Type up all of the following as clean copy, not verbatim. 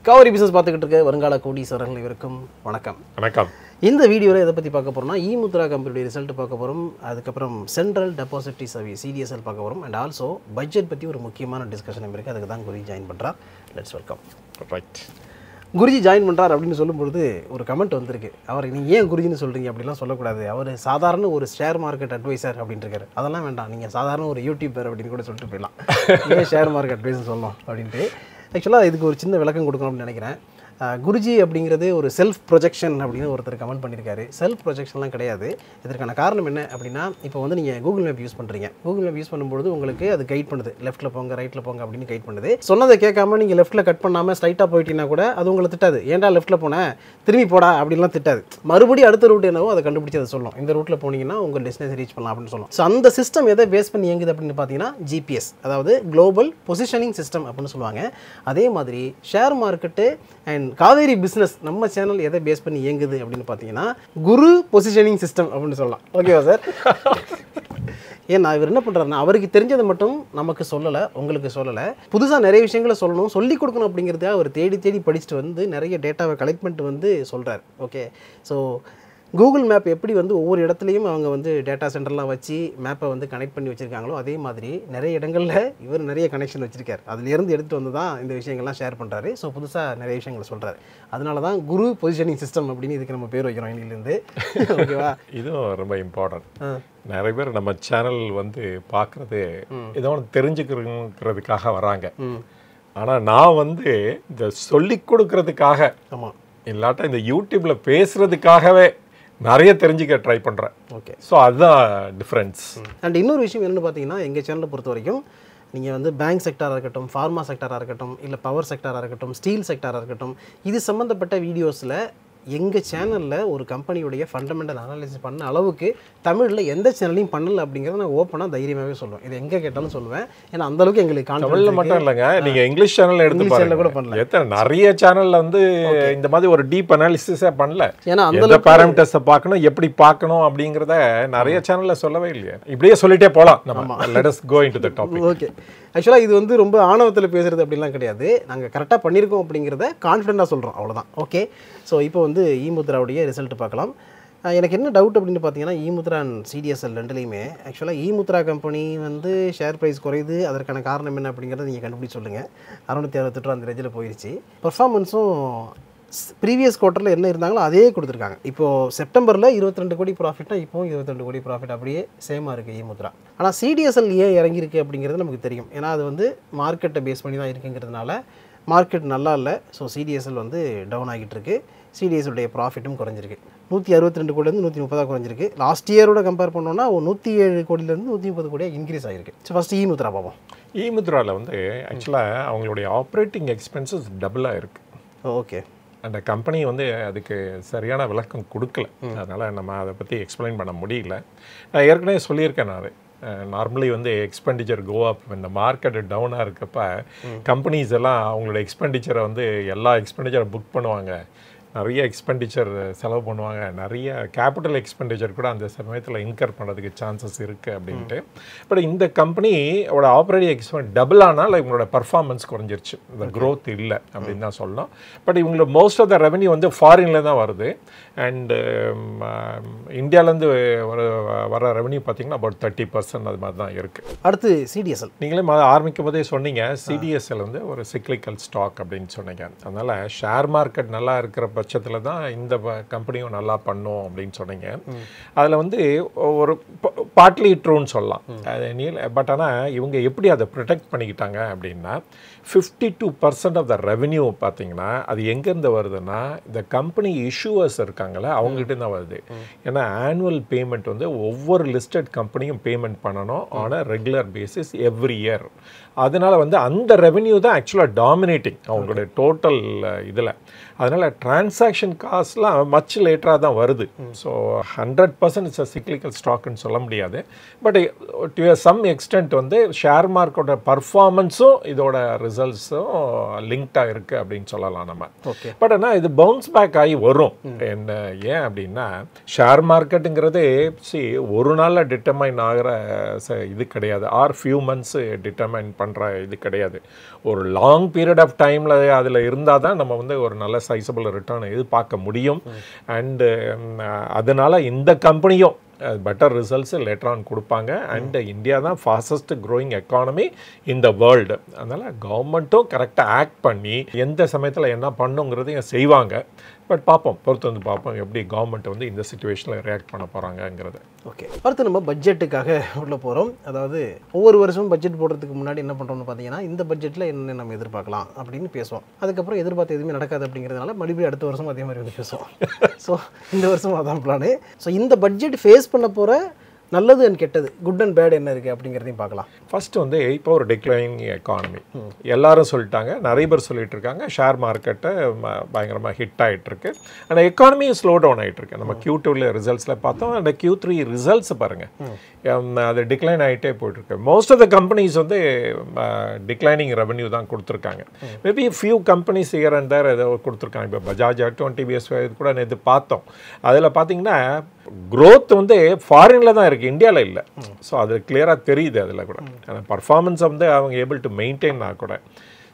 Cauvery Business பார்த்துக்கிட்டு இருக்க வருங்கால கோடீஸ்வரர்கள் இவருக்கும் வணக்கம். வணக்கம். இந்த வீடியோவில் எதை பற்றி பார்க்க போகிறோம்னா eMudhra கம்பெனியோட ரிசல்ட் பார்க்க போகிறோம். அதுக்கப்புறம் சென்ட்ரல் டெபாசிட்டரி சர்வீஸ் CDSL பார்க்க போகிறோம். அண்ட் ஆல்சோ பட்ஜெட் பற்றி ஒரு முக்கியமான டிஸ்கஷன் இருக்குது. அதுக்கு தான் குருஜி ஜாயின் பண்ணுறார். Let's welcome. Right. Guruji join பண்ணுறார் அப்படின்னு சொல்லும்பொழுது ஒரு கமெண்ட் வந்திருக்கு. அவர் நீங்கள் ஏன் குருஜின்னு சொல்கிறீங்க அப்படிலாம் சொல்லக்கூடாது. அவர் சாதாரண ஒரு ஷேர் மார்க்கெட் அட்வைசர் அப்படின்னு இருக்காரு. அதெல்லாம் வேண்டாம், நீங்கள் சாதாரண ஒரு யூடியூபர் அப்படின்னு கூட சொல்லிட்டு போயிடலாம். ஏன் ஷேர் மார்க்கெட் அட்வைஸ் சொல்லணும் அப்படின்ட்டு. ஆக்சுவலாக இதுக்கு ஒரு சின்ன விளக்கம் கொடுக்கணும் அப்படின்னு நினைக்கிறேன். குருஜி அப்படிங்கிறது ஒரு செல்ஃப் ப்ரொஜெக்ஷன் அப்படின்னு ஒருத்தர் கமெண்ட் பண்ணியிருக்காரு. செல்ஃப் ப்ரொஜெக்ஷன்லாம் கிடையாது. இதற்கான காரணம் என்ன அப்படின்னா, இப்போ வந்து நீங்கள் கூகுள் மேப் யூஸ் பண்ணுறீங்க. கூகுள் மேப் யூஸ் பண்ணும்போது உங்களுக்கு அது கைட் பண்ணுது. லெஃப்ட்டில் போங்க, ரைட்டில் போங்க அப்படின்னு கைட் பண்ணுது. சொன்னதை கேட்காம நீங்கள் லெஃப்ட்டில் கட் பண்ணாமல் ஸ்ட்ரைட்டாக போயிட்டீங்கன்னா கூட அது உங்களை திட்டாது. ஏன்டா லெஃப்ட்டில் போனேன், திரும்பி போடா அப்படின்லாம் திட்டாது. மறுபடியும் அடுத்த ரூட் என்னவோ அதை கண்டுபிடிச்சி அதை சொல்லும். இந்த ரூட்டில் போனீங்கன்னா உங்கள் டெஸ்டினேஷன் ரீச் பண்ணலாம் அப்படின்னு சொல்லும். ஸோ அந்த சிஸ்டம் எதை பேஸ் பண்ணி இயங்குது அப்படின்னு பார்த்தீங்கன்னா GPS, அதாவது குளோபல் பொசிஷனிங் சிஸ்டம் அப்படின்னு சொல்லுவாங்க. அதே மாதிரி share market and Kaveri business நம்ம சேனல் எதை பேஸ் பண்ணி இயங்குது அப்படின்னு பார்த்தீங்கன்னா குரு பொசிஷனிங் சிஸ்டம் அப்படின்னு சொல்லலாம். ஓகேவா சார்? ஏன்னா இவர் என்ன பண்ணுறாருன்னா, அவருக்கு தெரிஞ்சதை மட்டும் நமக்கு சொல்லலை, உங்களுக்கு சொல்லலை, புதுசாக நிறைய விஷயங்களை சொல்லணும், சொல்லிக் கொடுக்கணும் அப்படிங்கிறத அவர் தேடி தேடி படிச்சுட்டு வந்து நிறைய டேட்டாவை கலெக்ட் பண்ணிட்டு வந்து சொல்கிறார். ஓகே, ஸோ கூகுள் மேப் எப்படி வந்து ஒவ்வொரு இடத்துலையும் அவங்க வந்து டேட்டா சென்டர்லாம் வச்சு மேப்பை வந்து கனெக்ட் பண்ணி வச்சுருக்காங்களோ, அதே மாதிரி நிறைய இடங்களில் இவர் நிறைய கனெக்ஷன் வச்சுருக்கார். அதுலேருந்து எடுத்துகிட்டு வந்து தான் இந்த விஷயங்கள்லாம் ஷேர் பண்ணுறாரு. ஸோ புதுசாக நிறைய விஷயங்களை சொல்கிறாரு. அதனால தான் குரு பொசிஷனிங் சிஸ்டம் அப்படின்னு இதுக்கு நம்ம பேர் வைக்கிறோம் இன்னிலேருந்து. ஓகேவா? இதுவும் ரொம்ப இம்பார்ட்டன்ட். நிறைய பேர் நம்ம சேனல் வந்து பார்க்குறது ஏதோ ஒன்று தெரிஞ்சுக்கிறதுக்காக வராங்க. ஆனால் நான் வந்து இந்த சொல்லி கொடுக்கறதுக்காக, ஆமாம், இல்லாட்டா இந்த யூடியூப்ல பேசுறதுக்காகவே நிறைய தெரிஞ்சுக்க ட்ரை பண்ணுறேன். ஓகே, ஸோ அதுதான் டிஃப்ரென்ஸ். அண்ட் இன்னொரு விஷயம் என்னென்னு பார்த்தீங்கன்னா, எங்கள் சேனலை பொறுத்த வரைக்கும் நீங்கள் வந்து பேங்க் செக்டாராக இருக்கட்டும், ஃபார்மா செக்டாராக இருக்கட்டும், இல்லை பவர் செக்டாராக இருக்கட்டும், ஸ்டீல் செக்டாராக இருக்கட்டும், இது சம்மந்தப்பட்ட வீடியோஸில் எங்கள் சேனலில் ஒரு கம்பெனியுடைய ஃபண்டமெண்டல் அனாலிசிஸ் பண்ண அளவுக்கு தமிழில் எந்த சேனலையும் பண்ணல அப்படிங்கிறத நான் ஓப்பனாக தைரியமாகவே சொல்லுவேன். இது எங்கே கேட்டாலும் சொல்லுவேன். ஏன்னா அந்தளவுக்கு எங்களுக்கு தமிழில் மட்டும் இல்லைங்க, நீங்கள் இங்கிலீஷ் சேனலில் எடுத்து பாருங்க கூட பண்ணல. எத்தனை நிறைய சேனலில் வந்து இந்த மாதிரி ஒரு டீப் அனாலிசிஸே பண்ணல. ஏன்னா அந்த பேராமீட்டர்ஸை பார்க்கணும், எப்படி பார்க்கணும் அப்படிங்கிறத நிறைய சேனலில் சொல்லவே இல்லையா. இப்படியே சொல்லிட்டே போகலாம். நம்ம let us go into the topic. Okay, ஆக்சுவலாக இது வந்து ரொம்ப ஆணவத்தில் பேசுகிறது அப்படிலாம் கிடையாது. நாங்கள் கரெக்டாக பண்ணியிருக்கோம் அப்படிங்கிறத கான்ஃபிடென்ட்டாக சொல்கிறோம், அவ்வளோதான். ஓகே, ஸோ இப்போ வந்து eMudhraவுடைய ரிசல்ட் பார்க்கலாம். எனக்கு என்ன டவுட் அப்படின்னு பார்த்தீங்கன்னா, eMudhra அண்ட் CDSL ரெண்டுலேயுமே ஆக்சுவலாக eMudhra கம்பெனி வந்து ஷேர் ப்ரைஸ் குறையுது. அதற்கான காரணம் என்ன அப்படிங்கிறத நீங்கள் கண்டுபிடிச்சி சொல்லுங்கள். 668 ரூபா அந்த ரேஞ்சில் போயிடுச்சு. பர்ஃபார்மன்ஸும் ப்ரீவியஸ் குவார்ட்டரில் என்ன இருந்தாங்களோ அதே கொடுத்துருக்காங்க. இப்போது செப்டம்பரில் 22 கோடி ப்ராஃபிட்னா இப்போவும் 22 கோடி ப்ராஃபிட் அப்படியே சேமாக இருக்குது eMudhra. ஆனால் CDSL ஏன் இறங்கியிருக்கு அப்படிங்கிறது நமக்கு தெரியும். ஏன்னா அது வந்து மார்க்கெட்டை பேஸ் பண்ணி தான் இருக்குங்கிறதுனால மார்க்கெட் நல்லா இல்லை. ஸோ CDSL வந்து டவுன் ஆகிட்டு இருக்கு. CDSL ப்ராஃபிட்டும் குறைஞ்சிருக்கு. 162 கோடிலேருந்து 130 குறைஞ்சிருக்கு. லாஸ்ட் இயரோட கம்பேர் பண்ணோன்னா 107 கோடியிலேருந்து 130 கோடியாக இன்க்ரீஸ் ஆகிருக்கு. ஸோ ஃபஸ்ட்டு eMudhra பார்ப்போம். eMudhraவில் வந்து ஆக்சுவலாக அவங்களுடைய ஆப்ரேட்டிங் எக்ஸ்பென்சஸ் டபுளாக இருக்குது. ஓகே, அந்த கம்பெனி வந்து அதுக்கு சரியான விளக்கம் கொடுக்கல. அதனால் நம்ம அதை பற்றி எக்ஸ்பிளைன் பண்ண முடியல. நான் ஏற்கனவே சொல்லியிருக்கேன். நான் நார்மலி வந்து எக்ஸ்பெண்டிச்சர் கோ அப், இந்த மார்க்கெட் டவுனாக இருக்கப்ப கம்பெனிஸ் எல்லாம் அவங்களோட எக்ஸ்பெண்டிச்சரை வந்து எல்லா எக்ஸ்பெண்டிச்சரை புக் பண்ணுவாங்க, நிறைய எக்ஸ்பெண்டிச்சர் செலவு பண்ணுவாங்க, நிறைய கேபிட்டல் எக்ஸ்பெண்டிச்சர் கூட அந்த சமயத்தில் இன்கர் பண்ணுறதுக்கு சான்சஸ் இருக்குது அப்படின்ட்டு. பட் இந்த கம்பெனியோட ஆப்ரேட்டிங் எக்ஸ்பென்ஸ் டபுள் ஆனால் இவங்களோட பர்ஃபார்மன்ஸ் குறைஞ்சிருச்சு, இந்த க்ரோத் இல்லை அப்படின்னு தான் சொல்லணும். பட் இவங்களோட மோஸ்ட் ஆஃப் த ரெவன்யூ வந்து ஃபாரினில் தான் வருது. அண்டு இந்தியாவிலேருந்து வர ரெவன்யூ பார்த்தீங்கன்னா அபவுட் 30% அது மாதிரி தான் இருக்குது. அடுத்து CDSL. நீங்களே ஆரம்பிக்கும் போதே சொன்னீங்க CDSL வந்து ஒரு சிக்லிக்கல் ஸ்டாக் அப்படின்னு சொன்னீங்க. அதனால் ஷேர் மார்க்கெட் நல்லா இருக்கிற பட்சத்தில் தான் இந்த கம்பெனியும் நல்லா பண்ணும் அப்படின்னு சொன்னீங்க. அதில் வந்து ஒரு பார்ட்லி ட்ரூன்னு சொல்லலாம். பட் ஆனால் இவங்க எப்படி அதை ப்ரொடெக்ட் பண்ணிக்கிட்டாங்க அப்படின்னா, 52% ஆஃப் த ரெவன்யூ பார்த்தீங்கன்னா அது எங்கேருந்து வருதுன்னா இந்த கம்பெனி இஷ்யூவர்ஸ் இருக்காங்களே அவங்ககிட்ட தான் வருது. ஏன்னா ஆனுவல் பேமெண்ட் வந்து ஒவ்வொரு லிஸ்டட் கம்பெனியும் பேமெண்ட் பண்ணணும் on a regular basis every year. அதனால் வந்து அந்த ரெவன்யூ தான் ஆக்சுவலாக டாமினேட்டிங் அவங்களுடைய டோட்டல் இதில். அதனால் டிரான்சாக்ஷன் காஸ்ட்லாம் மச் லேட்டராக தான் வருது. ஸோ 100% இட்ஸ் அ சிக்லிக்கல் ஸ்டாக்னு சொல்ல முடியாது. பட் டு சம் எக்ஸ்டென்ட் வந்து ஷேர் மார்க்கெட்டோட பர்ஃபார்மன்ஸும் இதோட ரிசல்ட்ஸும் லிங்க்டாக இருக்குது அப்படின்னு சொல்லலாம் நம்ம. பட் ஆனால் இது பவுன்ஸ் பேக் ஆகி வரும். என்ன ஏன் அப்படின்னா ஷேர் மார்க்கெட்டுங்கிறது ஒரு நாளில் டிட்டர்மைன் ஆகிற இது கிடையாது. ஆர் ஃபியூ மந்த்ஸ் டிட்டர்மைன் பண்ணுற இது கிடையாது. ஒரு லாங் பீரியட் ஆஃப் டைமில் அதில் இருந்தால் தான் நம்ம வந்து ஒரு நல்ல சைஸபிள் ரிட்டர்ன் எதிர்பார்க்க முடியும். அண்டு அதனால் இந்த கம்பெனியும் பெட்டர் ரிசல்ட்ஸ் லேட்டர் ஆன் கொடுப்பாங்க. அண்ட் இந்தியா தான் fastest growing economy in the world. அதனால் கவர்மெண்ட்டும் கரெக்டாக ஆக்ட் பண்ணி எந்த சமயத்தில் என்ன பண்ணுங்கிறதையும் செய்வாங்க. பட் பார்ப்போம், பொறுத்து வந்து பார்ப்போம் எப்படி கவர்மெண்ட் வந்து இந்த சிச்சுவேஷனில் ரியாக்ட் பண்ண போகிறாங்கங்கிறது. ஓகே, அடுத்து நம்ம பட்ஜெட்டுக்காக உள்ள போகிறோம். அதாவது ஒவ்வொரு வருஷமும் பட்ஜெட் போடுறதுக்கு முன்னாடி என்ன பண்ணுறோம்னு பார்த்தீங்கன்னா இந்த பட்ஜெட்டில் என்ன நம்ம எதிர்பார்க்கலாம் அப்படின்னு பேசுவோம். அதுக்கப்புறம் எதிர்பார்த்து எதுவுமே நடக்காது அப்படிங்கிறதுனால மறுபடியும் அடுத்த வருஷம் அதே மாதிரி வந்து பேசுவோம். ஸோ இந்த வருஷம் அதான் பிளானு. ஸோ இந்த பட்ஜெட் ஃபேஸ் பண்ண போகிற நல்லது அண்ட் கெட்டது, குட் அண்ட் பேட் என்ன இருக்குது அப்படிங்கிறதையும் பார்க்கலாம். ஃபர்ஸ்ட் வந்து இப்போ ஒரு டிக்ளைனிங் எக்கானமி எல்லாரும் சொல்லிட்டாங்க, நிறைய பேர் சொல்லிட்டு இருக்காங்க. ஷேர் மார்க்கெட்டை பயங்கரமாக ஹிட் ஆகிட்டு இருக்கு. ஆனால் எக்கானமியும் ஸ்லோ டவுன் ஆகிட்டு இருக்கு. நம்ம Q2 ரிசல்ட்ஸில் பார்த்தோம். அந்த Q3 ரிசல்ட்ஸ் பாருங்கள், அது டிக்ளைன் ஆகிட்டே போயிட்டுருக்கு. மோஸ்ட் ஆஃப் த கம்பெனிஸ் வந்து டிக்ளைனிங் ரெவன்யூ தான் கொடுத்துருக்காங்க. Maybe few companies year and there ஏதோ கொடுத்துருக்காங்க. இப்போ பஜாஜ் ஆகட்டும், TVS இது கூட நேற்று பார்த்தோம். அதில் பார்த்தீங்கன்னா க்ரோத் வந்து ஃபாரினில் தான் இருக்குது, இந்தியாவில் இல்லை. ஸோ அது கிளியராக தெரியுது அதில் கூட. ஆனால் பர்ஃபார்மன்ஸ் வந்து அவங்க ஏபிள் டு மெயின்டைன் கூட.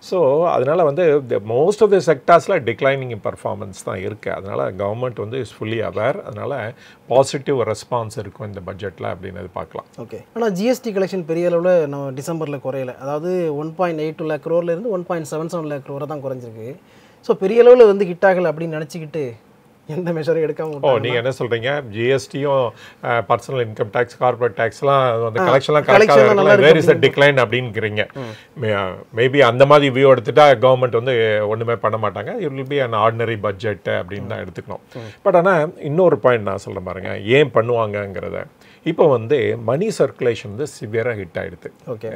ஸோ அதனால் வந்து மோஸ்ட் ஆஃப் த செக்டார்ஸில் டிக்ளைனிங் பர்ஃபார்மன்ஸ் தான் இருக்குது. அதனால் கவர்மெண்ட் வந்து இஸ் ஃபுல்லி அவேர். அதனால் பாசிட்டிவ் ரெஸ்பான்ஸ் இருக்கும் இந்த பட்ஜெட்டில் அப்படின்னு பார்க்கலாம். ஓகே, ஆனால் ஜிஎஸ்டி கலெக்ஷன் பெரிய அளவில் நம்ம டிசம்பரில் குறையல. அதாவது 1.82 lakh crore $1.77 lakh crore தான் குறைஞ்சிருக்கு. ஸோ பெரிய அளவில் வந்து ஹிட் ஆகலை அப்படின்னு நினச்சிக்கிட்டு எந்த மெஷரும் எடுக்காம நீங்கள் என்ன சொல்கிறீங்க, ஜிஎஸ்டியும் பர்சனல் இன்கம் டேக்ஸ், கார்பரேட் டேக்ஸ்லாம் அந்த கலெக்ஷன்லாம் கரெக்டாக வேர் இஸ் அ டிக்ளைன் அப்படிங்கிறீங்க. மேபி அந்த மாதிரி வியூ எடுத்துட்டா கவர்மெண்ட் வந்து ஒன்றுமே பண்ண மாட்டாங்க. It will be an ordinary budget அப்படின்னு தான் எடுத்துக்கணும். பட் ஆனால் இன்னொரு பாயிண்ட் நான் சொல்கிறேன் பாருங்க, ஏன் பண்ணுவாங்கங்கிறத. இப்போ வந்து மணி சர்க்குலேஷன் வந்து சிவியராக ஹிட் ஆகிடுது. ஓகே,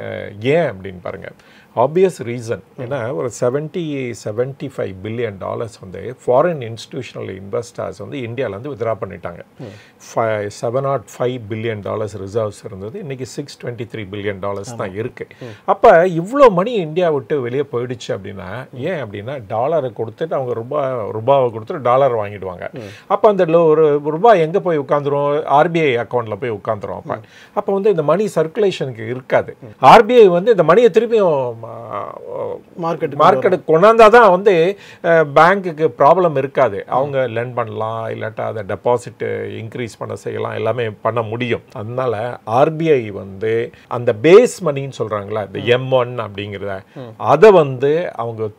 ஏன் அப்படின்னு பாருங்கள். ஆப்வியஸ் ரீசன் ஏன்னா ஒரு $75 பில்லியன் வந்து ஃபாரின் இன்ஸ்டிடியூஷனல் இன்வெஸ்டர்ஸ் வந்து இந்தியாவிலேருந்து வித்ரா பண்ணிட்டாங்க. $705 பில்லியன் ரிசர்வ்ஸ் இருந்தது, இன்றைக்கி $623 பில்லியன் தான் இருக்குது. அப்போ இவ்வளோ மணி இந்தியா விட்டு வெளியே போயிடுச்சு அப்படின்னா ஏன் அப்படின்னா டாலரை கொடுத்துட்டு அவங்க ரூபாவை கொடுத்துட்டு டாலர் வாங்கிடுவாங்க. அப்போ அந்த ஒரு ரூபாய் எங்கே போய் உட்காந்துரும், ஆர்பிஐ அக்கௌண்ட்டில் போய் உட்காந்துரும். அப்போ வந்து இந்த மணி சர்க்குலேஷனுக்கு இருக்காது. ஆர்பிஐ வந்து இந்த மணியை திருப்பியும் மார்க்கெட்டுக்கு கொண்டாந்தாதான் வந்து பேங்க்குக்கு ப்ராப்ளம் இருக்காது. அவங்க லெண்ட் பண்ணலாம், இல்லாட்டா அதை டெபாசிட் இன்க்ரீஸ் பண்ண செய்யலாம், எல்லாமே பண்ண முடியும். அதனால ஆர்பிஐ வந்து அந்த பேஸ் மணின்னு சொல்றாங்களா, இந்த M1 அப்படிங்கிறத அதை வந்து அவங்க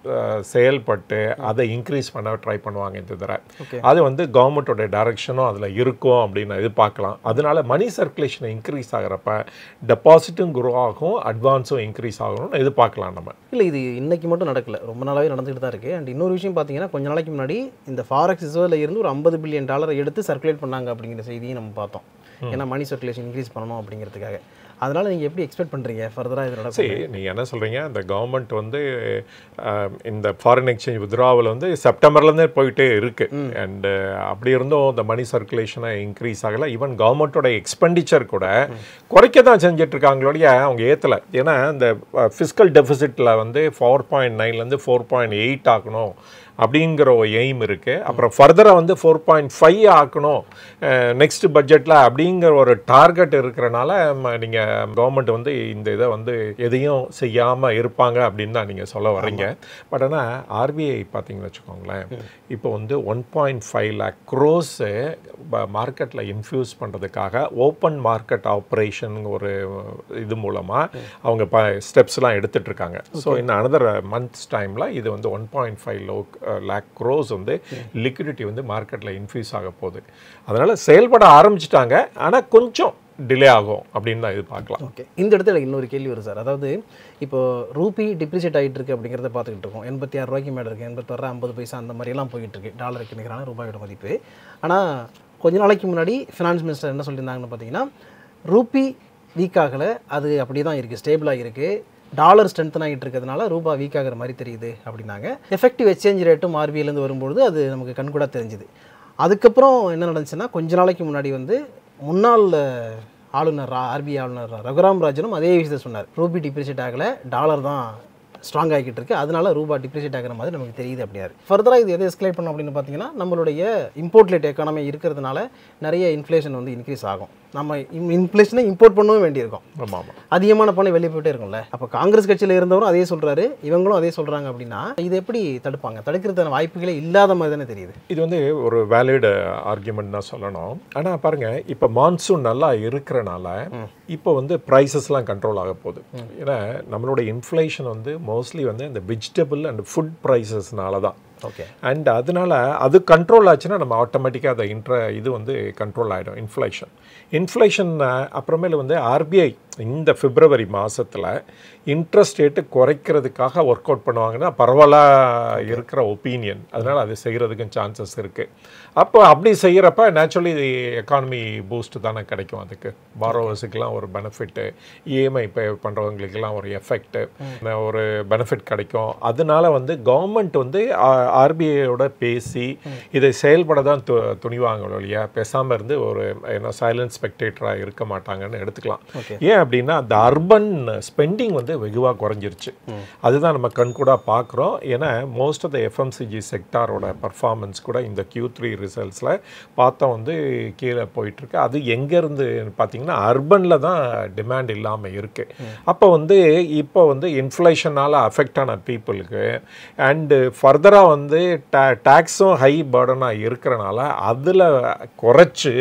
செயல்பட்டு அதை இன்க்ரீஸ் பண்ண ட்ரை பண்ணுவாங்க. இந்த தடவை அது வந்து கவர்மெண்டோட டைரக்ஷனும் அதில் இருக்கும் அப்படின்னு எதிர்பார்க்கலாம். அதனால மணி சர்க்குலேஷன் இன்க்ரீஸ் ஆகிறப்ப டெபாசிட்டும் குரோ ஆகும், அட்வான்ஸும் இன்க்ரீஸ் ஆகணும்னு எதிர்பார்க்கலாம் நம்ம. இல்லை, இது இன்னைக்கு மட்டும் நடக்கல, ரொம்ப நாளாகவே நடந்துகிட்டு தான் இருக்குது. அண்ட் இன்னொரு விஷயம் பார்த்தீங்கன்னா, கொஞ்ச நாளைக்கு முன்னாடி இந்த ஃபாரெக்ஸ் ரிசர்வ்ல இருந்து ஒரு $50 பில்லியன் எடுத்து சர்க்குலேட் பண்ணாங்க அப்படிங்கிற செய்தியை நம்ம பார்த்தோம். ஏன்னா மணி சர்க்குலேஷன் இன்க்ரீஸ் பண்ணணும் அப்படிங்கிறதுக்காக. அதனால் நீங்கள் எப்படி எக்ஸ்பெக்ட் பண்ணுறீங்க ஃபர்தராக இது நடக்கும்? சரி, நீங்கள் என்ன சொல்கிறீங்க, இந்த கவர்மெண்ட் வந்து இந்த ஃபாரின் எக்ஸ்சேஞ்ச் வித்ராவில் வந்து செப்டம்பர்லேருந்தே போயிட்டே இருக்குது. அண்டு அப்படி இருந்தும் இந்த மணி சர்க்குலேஷனை இன்க்ரீஸ் ஆகலை. ஈவன் கவர்மெண்ட்டோட எக்ஸ்பெண்டிச்சர் கூட குறைக்க தான் செஞ்சிட்ருக்காங்களோடைய அவங்க ஏற்றலை. ஏன்னா இந்த ஃபிஸ்கல் டெபிசிட்டில் வந்து 4.9 4.8 ஆக்கணும் அப்படிங்கிற ஒரு எய்ம் இருக்குது. அப்புறம் ஃபர்தராக வந்து 4.5 ஆக்கணும் நெக்ஸ்ட் பட்ஜெட்டில் அப்படிங்கிற ஒரு டார்கெட் இருக்கிறனால நீங்கள் கவர்மெண்ட் வந்து இந்த இதை வந்து எதையும் செய்யாமல் இருப்பாங்க அப்படின்னு தான் நீங்கள் சொல்ல வர்றீங்க. பட் ஆனால் ஆர்பிஐ பார்த்தீங்கன்னு வச்சுக்கோங்களேன், இப்போ வந்து 1.5 lakh crore மார்க்கெட்டில் இன்ஃப்யூஸ் பண்ணுறதுக்காக ஓப்பன் மார்க்கெட் ஆப்ரேஷன் ஒரு இது மூலமாக அவங்க ஸ்டெப்ஸ்லாம் எடுத்துகிட்ருக்காங்க. ஸோ இன்னும் அனதர் மந்த்ஸ் டைமில் இது வந்து 1.5 lakh crore வந்து லிக்விடிட்டி வந்து மார்க்கெட்டில் இன்ஃப்யூஸ் ஆக போகுது. அதனால் செயல்பட ஆரம்பிச்சிட்டாங்க, ஆனால் கொஞ்சம் டிலே ஆகும் அப்படின்னு தான் இது பார்க்கலாம். ஓகே, இந்த இடத்துல இன்னொரு கேள்வி வரும் சார். அதாவது இப்போ ரூபி டிப்ரிசியேட் ஆகிட்டு இருக்கு அப்படிங்கிறத பார்த்துக்கிட்டு இருக்கோம். 86 ரூபாய்க்கு மேலே இருக்குது, 86 50 பைசா அந்த மாதிரியெல்லாம் போயிட்டு இருக்கு டாலருக்கு நிகரான ரூபாயோட மதிப்பு. ஆனால் கொஞ்ச நாளைக்கு முன்னாடி ஃபினான்ஸ் மினிஸ்டர் என்ன சொல்லியிருந்தாங்கன்னு பார்த்தீங்கன்னா, ரூபி வீக் ஆகலை, அது அப்படியே தான் இருக்குது, ஸ்டேபிளாக இருக்குது. டாலர் ஸ்ட்ரென்த்தன் ஆகிட்டு இருக்கிறதுனால ரூபா வீக் ஆகிற மாதிரி தெரியுது அப்படின்னாங்க. எஃபெக்டிவ் எக்ஸ்சேஞ்ச் ரேட்டும் ஆர்பிஐலேருந்து வரும்பொழுது அது நமக்கு கண்கூடாக தெரிஞ்சுது. அதுக்கப்புறம் என்ன நடந்துச்சுன்னா, கொஞ்ச நாளைக்கு முன்னாடி வந்து முன்னாள் ஆளுநர் ஆர்பிஐ ஆளுநர் ரகுராம் ராஜனும் அதே விஷயத்தை சொன்னார். ரூபி டிப்ரிஷியேட் ஆகலை, டாலர் தான் ஸ்ட்ராங் ஆகிட்டு இருக்கு, அதனால ரூபா டிப்ரிஷியேட் ஆகிற மாதிரி நமக்கு தெரியுது அப்படின்னாரு. ஃபர்தராக இது எதை எஸ்கலேட் பண்ணோம் அப்படின்னு பார்த்தீங்கன்னா, நம்மளுடைய இம்போர்ட் லேட் எக்கானமி இருக்கிறதுனால நிறைய இன்ஃப்ளேஷன் வந்து இன்க்ரீஸ் ஆகும். நம்ம இன்ஃப்ளேஷனை இம்போர்ட் பண்ணவும் வேண்டியிருக்கும். ஆமாம், அதிகமான பணம் வெளியே போயிட்டே இருக்கும்ல. அப்போ காங்கிரஸ் கட்சியில் இருந்தவரும் அதே சொல்கிறாரு, இவங்களும் அதே சொல்கிறாங்க அப்படின்னா இது எப்படி தடுப்பாங்க? தடுக்கிறதுக்கான வாய்ப்புகளே இல்லாத மாதிரி தானே தெரியுது. இது வந்து ஒரு வேலிட் ஆர்கியூமெண்ட் தான் சொல்லணும். ஆனால் பாருங்கள், இப்போ மான்சூன் நல்லா இருக்கிறனால இப்போ வந்து ப்ரைஸஸ்லாம் கண்ட்ரோல் ஆக போகுது. ஏன்னா நம்மளோட இன்ஃப்ளேஷன் வந்து மோஸ்ட்லி வந்து இந்த வெஜிடபிள் அண்ட் ஃபுட் ப்ரைஸஸ்னால தான். ஓகே. அண்ட் அதனால அது கண்ட்ரோல் ஆச்சுன்னா நம்ம ஆட்டோமேட்டிக்காக அதை இது வந்து கண்ட்ரோல் ஆகிடும் இன்ஃப்ளேஷன். அப்புறமேல வந்து ஆர்பிஐ இந்த பிப்ரவரி மாதத்தில் இன்ட்ரெஸ்ட் ரேட்டு குறைக்கிறதுக்காக ஒர்க் அவுட் பண்ணுவாங்கன்னா பரவாயில்ல இருக்கிற ஒப்பீனியன். அதனால் அது செய்கிறதுக்கும் சான்சஸ் இருக்குது. அப்போ அப்படி செய்கிறப்ப நேச்சுரலி எக்கானமி பூஸ்ட் தானே கிடைக்கும். அதுக்கு பாரோவர்ஸுக்கெலாம் ஒரு பெனிஃபிட்டு, இஎம்ஐ பே பண்ணுறவங்களுக்கெல்லாம் ஒரு எஃபெக்ட்டு, ஒரு பெனிஃபிட் கிடைக்கும். அதனால வந்து கவர்மெண்ட் வந்து ஆர்பிஐயோட பேசி இதை செயல்பட தான் துணிவாங்க இல்லையா, பேசாமல் இருந்து ஒரு சைலண்ட் ஸ்பெக்டேட்டராக இருக்க மாட்டாங்கன்னு எடுத்துக்கலாம். ஏன் அப்படின்னா அந்த அர்பன் ஸ்பெண்டிங் வந்து வெகுவாக குறைஞ்சிருச்சு. அதுதான் நம்ம கண்கூடாக பார்க்குறோம். ஏன்னா மோஸ்ட் ஆஃப் த எஃப்எம்சிஜி செக்டாரோட பர்ஃபார்மன்ஸ் கூட இந்த Q3 ரிசல்ட்ஸில் பார்த்தா வந்து கீழே போயிட்டுருக்கு. அது எங்கேருந்து பார்த்தீங்கன்னா அர்பனில் தான் டிமாண்ட் இல்லாமல் இருக்குது. அப்போ வந்து இப்போ வந்து இன்ஃப்ளேஷனால் அஃபெக்ட் ஆன பீப்புளுக்கு அண்டு ஃபர்தராக வந்து டேக்ஸும் ஹை பர்டனாக இருக்கிறனால அதில் குறைச்சி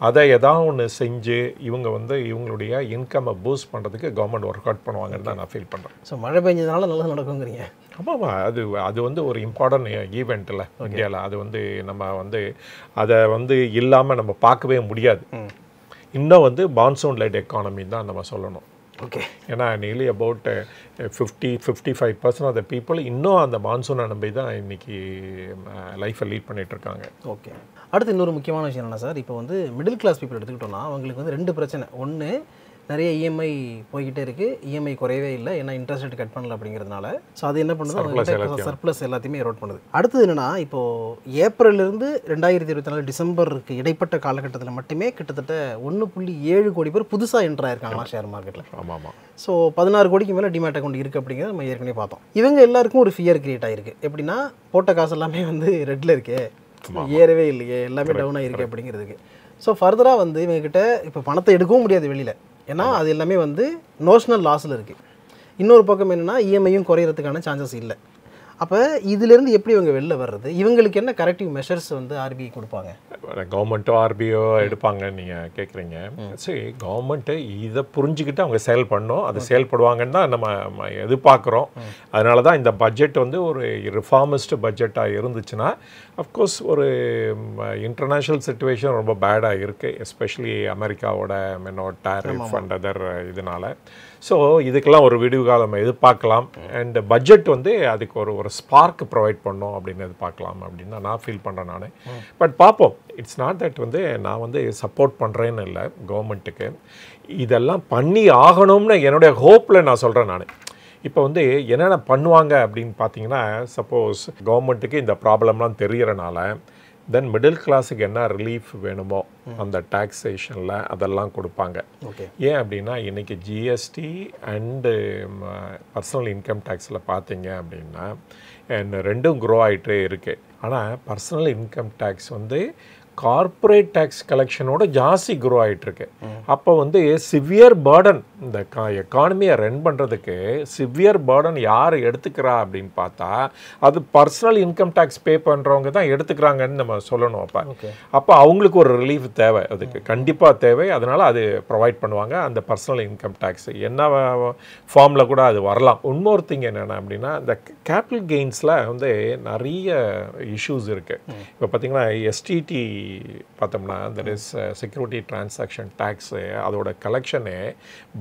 அதை ஏதாவது ஒன்று செஞ்சு இவங்க வந்து இவங்களுடைய இன்கம்மை பூஸ்ட் பண்ணுறதுக்கு கவர்மெண்ட் ஒர்க் அவுட் பண்ணுவாங்கன்னு தான் நான் ஃபீல் பண்ணுறேன். ஸோ மழை பெஞ்சதுனால நல்லா நடக்குங்கிறீங்க. ஆமாம்மா, அது வந்து ஒரு இம்பார்ட்டன்ட் ஈவெண்ட்டில் இந்தியாவில். அது வந்து நம்ம வந்து அதை வந்து இல்லாமல் நம்ம பார்க்கவே முடியாது. இன்னும் வந்து மான்சூன் லைட் எக்கானமி தான் நம்ம சொல்லணும். ஓகே. ஏன்னா nearly about 50-55% of the people இன்னும் அந்த மான்சூனை நம்பி தான் இன்றைக்கி லைஃப்பை லீட் பண்ணிகிட்ருக்காங்க. ஓகே. அடுத்து இன்னொரு முக்கியமான விஷயம் என்ன சார், இப்போ வந்து மிடில் கிளாஸ் பீப்புள் எடுத்துக்கிட்டோம்னா அவங்களுக்கு வந்து 2 பிரச்சனை. ஒன்று, நிறைய இஎம்ஐ போய்கிட்டே இருக்குது, இஎம்ஐ குறையவே இல்லை, ஏன்னா இன்ட்ரெஸ்ட் ரேட் கட் பண்ணல அப்படிங்கிறதுனால. ஸோ அது என்ன பண்ணுது, சர்ப்ளஸ் எல்லாத்தையுமே எரோட் பண்ணுது. அடுத்தது என்னென்னா, இப்போது ஏப்ரல்லேருந்து 2024 டிசம்பருக்கு இடைப்பட்ட காலகட்டத்தில் மட்டுமே கிட்டத்தட்ட 1.7 கோடி பேர் புதுசாக என்ட்ரு ஆயிருக்காங்களா ஷேர் மார்க்கெட்டில். ஆமாம். ஸோ 16 கோடிக்கு மேலே டிமேட் அக்கௌண்ட் இருக்குது அப்படிங்கிறத நம்ம ஏற்கனவே பார்த்தோம். இவங்க எல்லாருக்கும் ஒரு ஃபியர் கிரியேட் ஆகிருக்கு. எப்படின்னா, போட்ட காசு எல்லாமே வந்து ரெட்டில் இருக்கே, ஏறவே இல்லையே, எல்லாமே டவுன் ஆகிருக்கு அப்படிங்கிறதுக்கு. ஸோ ஃபர்தராக வந்து இவங்ககிட்ட இப்போ பணத்தை எடுக்கவும் முடியாது வெளியில், ஏன்னா அது எல்லாமே வந்து நோஷனல் லாஸில் இருக்குது. இன்னொரு பக்கம் என்னென்னா, இஎம்ஐயும் குறையிறதுக்கான சான்சஸ் இல்லை. அப்போ இதிலேருந்து எப்படி இவங்க வெளில வர்றது? இவங்களுக்கு என்ன கரெக்டிவ் மெஷர்ஸ் வந்து ஆர்பிஐ கொடுப்பாங்க? கவர்மெண்ட்டோ ஆர்பிஐயோ எடுப்பாங்கன்னு நீங்கள் கேட்குறீங்க. சரி, கவர்மெண்ட்டு இதை புரிஞ்சுக்கிட்டு அவங்க செயல்படணும், அது செயல்படுவாங்கன்னு தான் நம்ம எதிர்பார்க்குறோம். அதனால தான் இந்த பட்ஜெட் வந்து ஒரு ரிஃபார்மிஸ்ட் பட்ஜெட்டாக இருந்துச்சுன்னா, அஃப்கோர்ஸ் ஒரு இன்டர்நேஷ்னல் சிச்சுவேஷன் ரொம்ப பேடாக இருக்குது, எஸ்பெஷலி அமெரிக்காவோட டேரிஃப் அண்ட் அதர் இதனால். ஸோ இதுக்கெல்லாம் ஒரு விடிவு காலம் எதிர்பார்க்கலாம். அண்ட் பட்ஜெட் வந்து அதுக்கு ஒரு ஸ்பார்க் ப்ரொவைட் பண்ணோம் அப்படின்னு எதிர்பார்க்கலாம் அப்படின்னு நான் ஃபீல் பண்ணுறேன் நான். பட் பார்ப்போம். இட்ஸ் நாட் தட் வந்து நான் வந்து சப்போர்ட் பண்ணுறேன்னு இல்லை கவர்மெண்ட்டுக்கு. இதெல்லாம் பண்ணி ஆகணும்னு என்னுடைய ஹோப்பில் நான் சொல்கிறேன் நான். இப்போ வந்து என்னென்ன பண்ணுவாங்க அப்படின்னு பார்த்தீங்கன்னா, சப்போஸ் கவர்மெண்ட்டுக்கு இந்த ப்ராப்ளம்லாம் தெரியறனால தென் மிடில் கிளாஸுக்கு என்ன ரிலீஃப் வேணுமோ அந்த டாக்ஸேஷனில் அதெல்லாம் கொடுப்பாங்க. ஏன் அப்படின்னா, இன்றைக்கி ஜிஎஸ்டி அண்டு பர்சனல் இன்கம் டேக்ஸில் பார்த்தீங்க அப்படின்னா ரெண்டும் க்ரோ ஆகிட்டே இருக்குது. ஆனால் பர்சனல் இன்கம் டேக்ஸ் வந்து கார்ப்பரேட் டேக்ஸ் கலெக்ஷனோட ஜாஸ்தி க்ரோ ஆகிட்டுருக்கு. அப்போ வந்து சிவியர் பேர்டன், இந்த எக்கானமியை ரன் பண்ணுறதுக்கு சிவியர் பேர்டன் யார் எடுத்துக்கிறா அப்படின்னு பார்த்தா அது பர்சனல் இன்கம் டேக்ஸ் பே பண்ணுறவங்க தான் எடுத்துக்கிறாங்கன்னு நம்ம சொல்லணும். அப்போ அவங்களுக்கு ஒரு ரிலீஃப் தேவை, அதுக்கு கண்டிப்பாக தேவை. அதனால் அது ப்ரொவைட் பண்ணுவாங்க. அந்த பர்சனல் இன்கம் டேக்ஸ் என்ன ஃபார்மில் கூட அது வரலாம். இன்னொரு திங் என்னென்ன அப்படின்னா, இந்த கேபிட்டல் கெயின்ஸில் வந்து நிறைய இஷ்யூஸ் இருக்குது. இப்போ பார்த்திங்கன்னா எஸ்டிடி பார்த்தோம்னா, that is security transaction tax, அதோட கலெக்ஷனே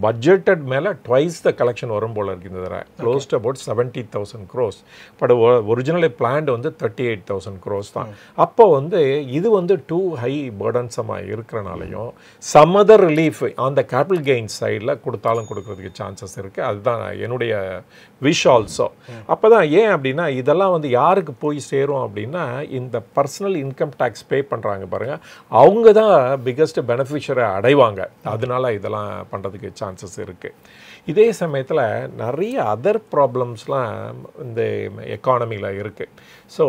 பட்ஜெட்டட் மேலே ட்வைஸ் த கலெக்ஷன் வரும் போல் இருக்குது இந்த தடவை. Closed about 70,000 crores. But originally planned வந்து 38,000 crores தான். அப்போ வந்து இது வந்து டூ ஹை பர்டன்ஸமாக இருக்கிறனாலையும் சம் அதர் ரிலீஃப் அந்த கேபிட்டல் கெயின் சைடில் கொடுத்தாலும் கொடுக்கறதுக்கு சான்சஸ் இருக்குது. அதுதான் என்னுடைய விஷ் ஆல்சோ. அப்போ தான் ஏன் அப்படின்னா இதெல்லாம் வந்து யாருக்கு போய் சேரும் அப்படின்னா இந்த பர்சனல் இன்கம் டேக்ஸ் பே பண்ணுறாங்க பாருங்கள், அவங்க தான் பிக்கஸ்ட் பெனிஃபிஷரை அடைவாங்க. அதனால இதெல்லாம் பண்ணுறதுக்கு சான்சஸ் இருக்குது. இதே சமயத்தில் நிறைய அதர் ப்ராப்ளம்ஸ்லாம் இந்த எக்கானமியில் இருக்குது. ஸோ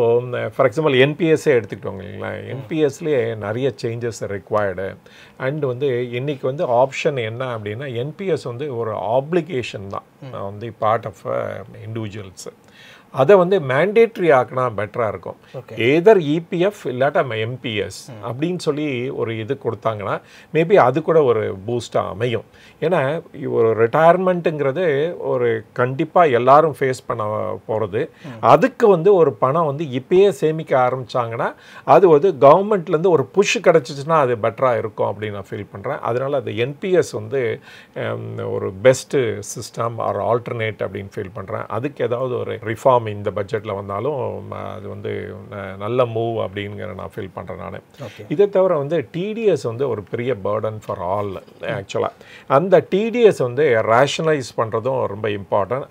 ஃபார் எக்ஸாம்பிள் என்பிஎஸ்ஸே எடுத்துக்கிட்டோங்க இல்லைங்களா, என்பிஎஸ்லேயே நிறைய சேஞ்சஸ் ரெக்வயர்டு. அண்ட் வந்து இன்றைக்கி வந்து ஆப்ஷன் என்ன அப்படின்னா என்பிஎஸ் வந்து ஒரு ஆப்ளிகேஷன் தான் வந்து பார்ட் ஆஃப் இண்டிவிஜுவல்ஸு. அதை வந்து மேண்டேட்ரி ஆக்கினா பெட்டராக இருக்கும். ஏதர் இபிஎஃப் இல்லாட்டா எம்பிஎஸ் அப்படின்னு சொல்லி ஒரு இது கொடுத்தாங்கன்னா மேபி அது கூட ஒரு பூஸ்டாக அமையும். ஏன்னா ஒரு ரிட்டையர்மெண்ட்டுங்கிறது ஒரு கண்டிப்பாக எல்லாரும் ஃபேஸ் பண்ண போகிறது. அதுக்கு வந்து ஒரு பணம் வந்து இப்பயே சேமிக்க ஆரம்பித்தாங்கன்னா அது வந்து கவர்மெண்ட்லேருந்து ஒரு புஷ் கிடச்சிச்சின்னா அது பெட்டராக இருக்கும் அப்படின்னு நான் ஃபீல் பண்ணுறேன். அதனால் அது என்பிஎஸ் வந்து ஒரு பெஸ்ட்டு சிஸ்டம் ஆர் ஆல்டர்னேட் அப்படின்னு ஃபீல் பண்ணுறேன். அதுக்கு ஏதாவது ஒரு ரிஃபார்ம் இந்த பட்ஜெட்டில் வந்தாலும் அது வந்து நல்ல மூவ் அப்படிங்கிற நான் ஃபீல் பண்ணுறேன் நான். இதை தவிர வந்து டிடிஎஸ் வந்து ஒரு பெரிய பர்டன் ஃபார் ஆல். ஆக்சுவலாக அந்த டிடிஎஸ் வந்து ரேஷனலைஸ் பண்ணுறதும் ரொம்ப இம்பார்ட்டன்ட்.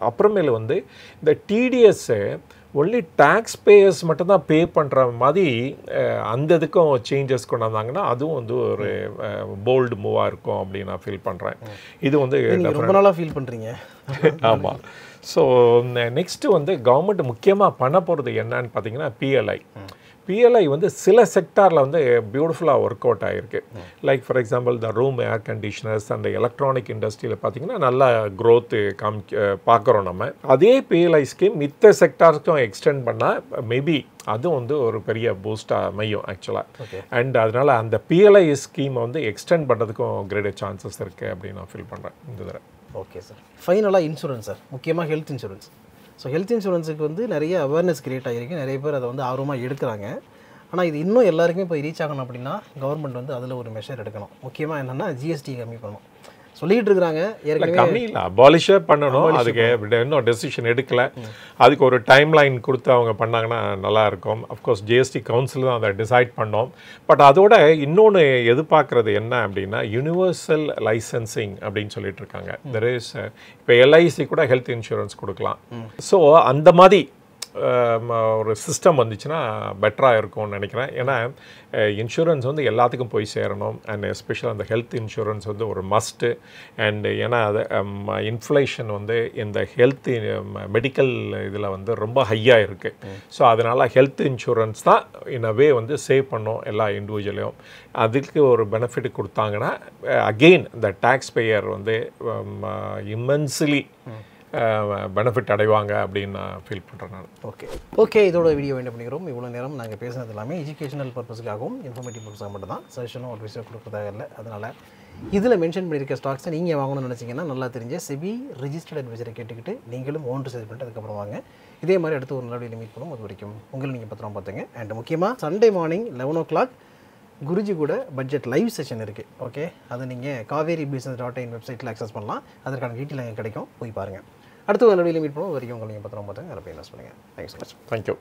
அப்புறமேல வந்து இந்த டிடிஎஸ்ஸு ஒன்லி டேக்ஸ் பேயர்ஸ் மட்டும்தான் பே பண்ணுற மாதிரி அந்த இதுக்கும் சேஞ்சஸ் கொண்டு வந்தாங்கன்னா அதுவும் வந்து ஒரு போல்டு மூவாக இருக்கும் அப்படின்னு நான் ஃபீல் பண்ணுறேன். இது வந்து ரொம்ப நாளாக ஃபீல் பண்ணுறீங்க. ஆமாம். ஸோ நெக்ஸ்ட்டு வந்து கவர்மெண்ட் முக்கியமாக பண்ண போகிறது என்னன்னு பார்த்தீங்கன்னா பிஎல்ஐ வந்து சில செக்டாரில் வந்து பியூட்டிஃபுல்லாக ஒர்க் அவுட் ஆகிருக்கு. Like for example the room air conditioners and electronic இண்டஸ்ட்ரியில் பார்த்தீங்கன்னா நல்லா க்ரோத்து பார்க்குறோம் நம்ம. அதே பிஎல்ஐ ஸ்கீம் மித்த செக்டார்ஸ்க்கும் எக்ஸ்டெண்ட் பண்ணால் மேபி அதுவும் வந்து ஒரு பெரிய பூஸ்டாக அமையும் ஆக்சுவலாக. அண்ட் அதனால் அந்த பிஎல்ஐ ஸ்கீமை வந்து எக்ஸ்டெண்ட் பண்ணுறதுக்கும் கிரேட் சான்சஸ் இருக்குது அப்படின்னு நான் ஃபீல் பண்ணுறேன் இந்த தடவை. Okay sir. ஃபைனலாக இன்சூரன்ஸ் சார், முக்கியமாக ஹெல்த் இன்சூரன்ஸ். ஸோ ஹெல்த் இன்சூரன்ஸுக்கு வந்து நிறைய அவேர்னஸ் கிரியேட் ஆகிருக்கு, நிறைய பேர் அதை வந்து ஆர்வமாக எடுக்கிறாங்க. ஆனால் இது இன்னும் எல்லாருக்குமே போய் ரீச் ஆகணும் அப்படின்னா கவர்மெண்ட் வந்து அதில் ஒரு மெஷர் எடுக்கணும். முக்கியமாக என்னென்னா ஜிஎஸ்டி கம்மி பண்ணணும் சொல்லிகிட்டு இருக்கிறாங்க. ஏற்கனவே கம்மி இல்லை, அபாலிஷே பண்ணணும். அதுக்கு இன்னும் டெசிஷன் எடுக்கலை. அதுக்கு ஒரு டைம் லைன் கொடுத்து அவங்க பண்ணாங்கன்னா நல்லாயிருக்கும். அஃப்கோர்ஸ் ஜிஎஸ்டி கவுன்சில் தான் அதை டிசைட் பண்ணோம். பட் அதோட இன்னொன்று எதிர்பார்க்குறது என்ன அப்படின்னா யூனிவர்சல் லைசன்சிங் அப்படின்னு சொல்லிட்டு இருக்காங்க. தெர் இஸ் இப்போ எல்ஐசி கூட ஹெல்த் இன்சூரன்ஸ் கொடுக்கலாம். ஸோ அந்த மாதிரி ஒரு சிஸ்டம் வந்துச்சுன்னா பெட்டராக இருக்கும்னு நினைக்கிறேன். ஏன்னா இன்சூரன்ஸ் வந்து எல்லாத்துக்கும் போய் சேரணும். அண்ட் எஸ்பெஷலாக அந்த ஹெல்த் இன்சூரன்ஸ் வந்து ஒரு மஸ்ட்டு. அண்ட் ஏன்னா அது இன்ஃப்ளேஷன் வந்து இந்த ஹெல்த் மெடிக்கல் இதில் வந்து ரொம்ப ஹையாக இருக்குது. ஸோ அதனால் ஹெல்த் இன்சூரன்ஸ் தான் இன் அ வே வந்து சேவ் பண்ணோம் எல்லா இண்டிவிஜுவலையும். அதுக்கு ஒரு பெனிஃபிட் கொடுத்தாங்கன்னா அகெயின் இந்த டேக்ஸ் பேயர் வந்து இம்மென்ஸ்லி பெனிஃபிட் அடைவாங்க அப்படின்னு நான் ஃபீல் பண்ணுறேன் நான். ஓகே இதோட வீடியோ என்ன பண்ணிக்கிறோம். இவ்வளோ நேரம் நாங்கள் பேசுனது எல்லாமே எஜுகேஷனல் பர்பஸுக்காகவும் இன்ஃபர்மேட்டிவ் பர்பஸாக மட்டும் தான், சஜஷனும் அட்வைஸோ கொடுக்குறதாக இல்லை. அதனால் இதில் மென்ஷன் பண்ணியிருக்க ஸ்டாக்ஸை நீங்கள் வாங்கணும்னு நினச்சிங்கன்னா நல்லா தெரிஞ்ச செபி ரிஜிஸ்டர்ட் அட்வைசரை கேட்டுக்கிட்டு நீங்களும் ஓன் சர்ச் பண்ணிட்டு அதுக்கப்புறம் வாங்க. இதே மாதிரி அடுத்து ஒரு நல்ல வீடியோ மீட் பண்ணுவோம். அது வரைக்கும் உங்களை நீங்கள் பத்திரம் பார்த்துங்க. அண்ட் முக்கியமாக சண்டே மார்னிங் 11 o'clock குருஜி கூட பட்ஜெட் லைவ் செஷன் இருக்குது. ஓகே, அது நீங்கள் Cauvery Business.in வெப்சைட்டில் அக்சஸ் பண்ணலாம். அதற்கான டீட்டெயில் அங்கே கிடைக்கும், போய் பாருங்கள். அடுத்து ஒரு நல்ல வீடியோ மீட் பண்ணுவோம். அது வரைக்கும் உங்களை நீங்கள் பத்திரம் பார்த்துங்க. அதை இன்வெஸ்ட் பண்ணுங்கள். Thanks so much. தேங்க்யூ.